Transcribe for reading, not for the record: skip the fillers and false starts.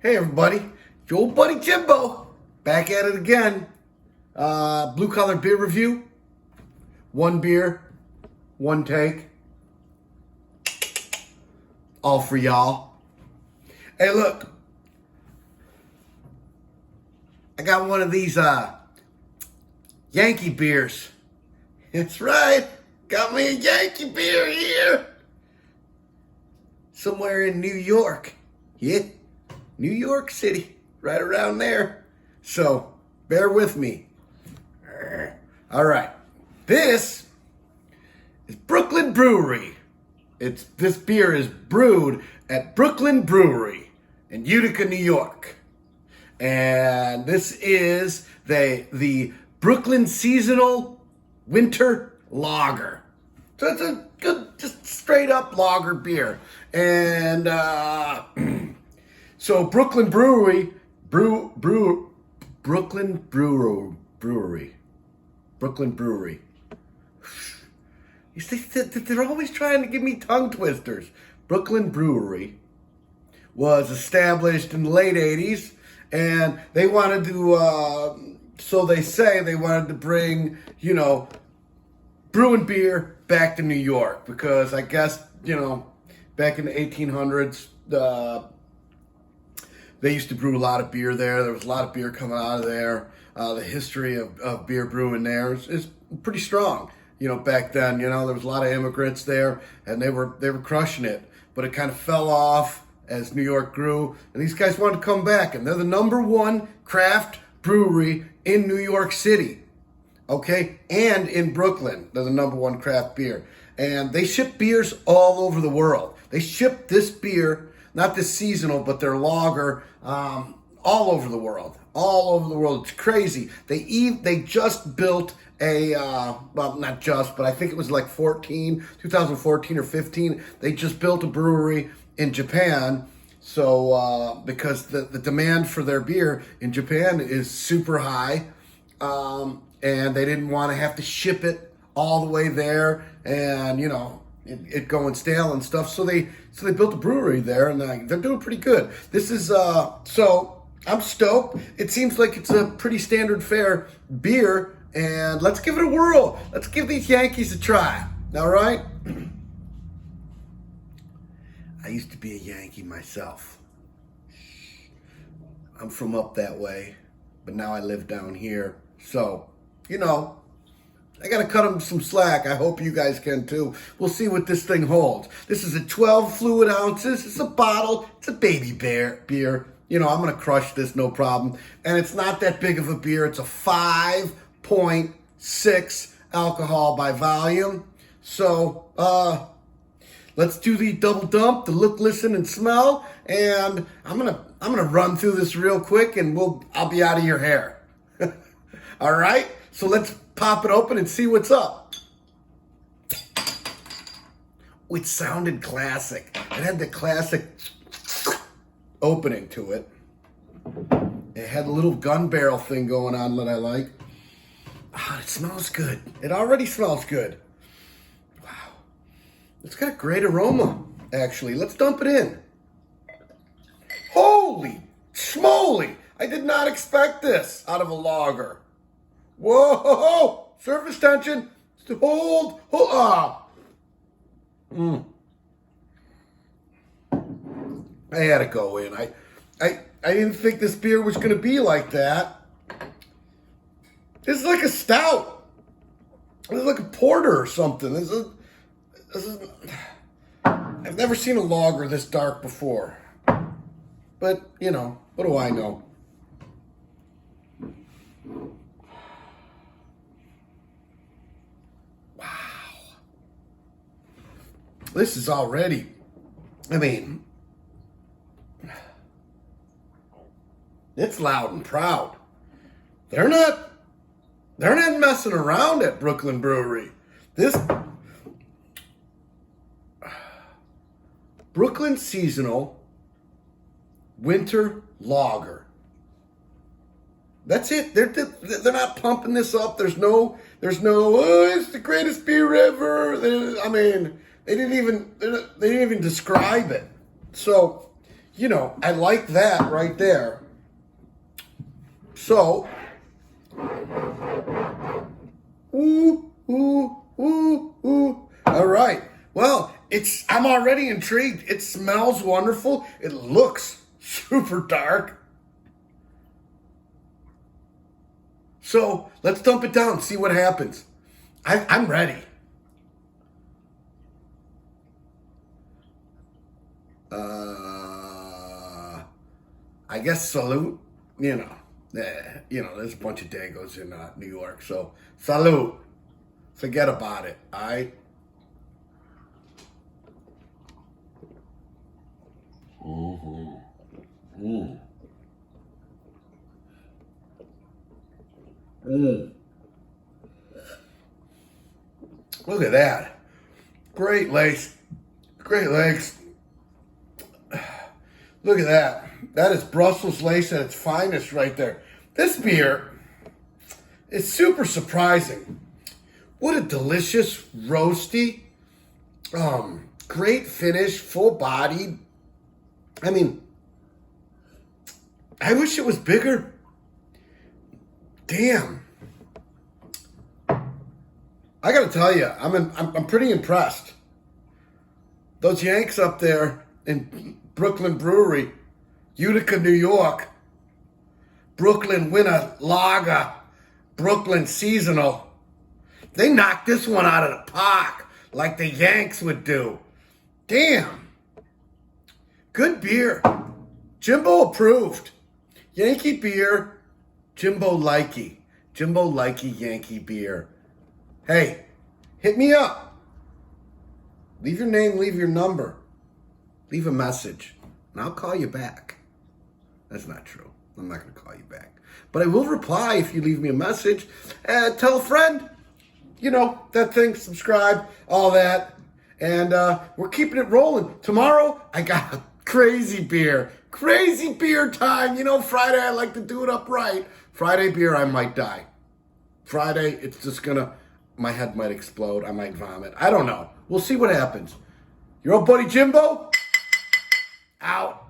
Hey everybody, your old buddy Jimbo, back at it again. Blue Collar Beer Review. One beer, one take. All for y'all. Hey look, I got one of these Yankee beers. That's right, got me a Yankee beer here. Somewhere in New York. Yeah. New York City, right around there. So, bear with me. All right. This is Brooklyn Brewery. This beer is brewed at Brooklyn Brewery in Utica, New York. And this is the Brooklyn Seasonal Winter Lager. So it's a good, just straight up lager beer. And so Brooklyn Brewery, Brooklyn Brewery. You see, they're always trying to give me tongue twisters. Brooklyn Brewery was established in the late 80s, and they wanted to, so they say, they wanted to bring, brewing beer back to New York, because I guess, back in the 1800s, they used to brew a lot of beer there. There was a lot of beer coming out of there. The history of beer brewing there is pretty strong. Back then, there was a lot of immigrants there, and they were crushing it. But it kind of fell off as New York grew, and these guys wanted to come back, and they're the #1 craft brewery in New York City, okay, and in Brooklyn. They're the #1 craft beer, and they ship beers all over the world. They ship this beer, not this seasonal, but their lager, all over the world. All over the world. It's crazy. They just built a, well, not just, but I think it was like 2014 or 15. They just built a brewery in Japan. So, because the demand for their beer in Japan is super high, and they didn't want to have to ship it all the way there, and it going stale and stuff. So they built a brewery there, and they're doing pretty good. This is so I'm stoked. It seems like it's a pretty standard fare beer, and let's give it a whirl. Let's give these Yankees a try. All right. I used to be a Yankee myself. I'm from up that way, but now I live down here. So, I got to cut them some slack. I hope you guys can too. We'll see what this thing holds. This is a 12 fluid ounces. It's a bottle. It's a baby beer. I'm going to crush this, no problem. And it's not that big of a beer. It's a 5.6 alcohol by volume. So, let's do the double dump, the look, listen, and smell. And I'm gonna run through this real quick, and I'll be out of your hair. All right. So let's pop it open and see what's up. It sounded classic. It had the classic opening to it. It had a little gun barrel thing going on that I like. It smells good. It already smells good. Wow. It's got a great aroma, actually. Let's dump it in. Holy schmoly! I did not expect this out of a lager. Whoa! Surface tension. Hold. I had to go in. I didn't think this beer was going to be like that. This is like a stout. This is like a porter or something. This is. I've never seen a lager this dark before. But, what do I know? Wow. This is already, it's loud and proud. They're not messing around at Brooklyn Brewery. This Brooklyn Seasonal Winter Lager. That's it. They're not pumping this up. There's no. Oh, it's the greatest beer ever. They didn't even describe it. So, you know, I like that right there. So, ooh, ooh, ooh, ooh. All right. Well, I'm already intrigued. It smells wonderful. It looks super dark. So let's dump it down, see what happens. I'm ready. I guess salute. There's a bunch of Dagos in New York, so salute. Forget about it. All right. Mm-hmm. Mm. Mm. Look at that. Great legs. Great legs. Look at that. That is Brussels lace at its finest right there. This beer is super surprising. What a delicious, roasty, great finish, full bodied. I mean, I wish it was bigger. Damn. I gotta tell you, I'm pretty impressed. Those Yanks up there in Brooklyn Brewery, Utica, New York, Brooklyn Winter Lager, Brooklyn Seasonal. They knocked this one out of the park like the Yanks would do. Damn. Good beer. Jimbo approved. Yankee beer, Jimbo likey. Jimbo likey Yankee beer. Hey, hit me up. Leave your name, leave your number. Leave a message, and I'll call you back. That's not true. I'm not going to call you back. But I will reply if you leave me a message. Tell a friend. You know, that thing, subscribe, all that. And we're keeping it rolling. Tomorrow, I got a crazy beer. Crazy beer time. You know, Friday, I like to do it upright. Friday beer, I might die. Friday, it's just going to, my head might explode. I might vomit. I don't know. We'll see what happens. Your old buddy Jimbo, out.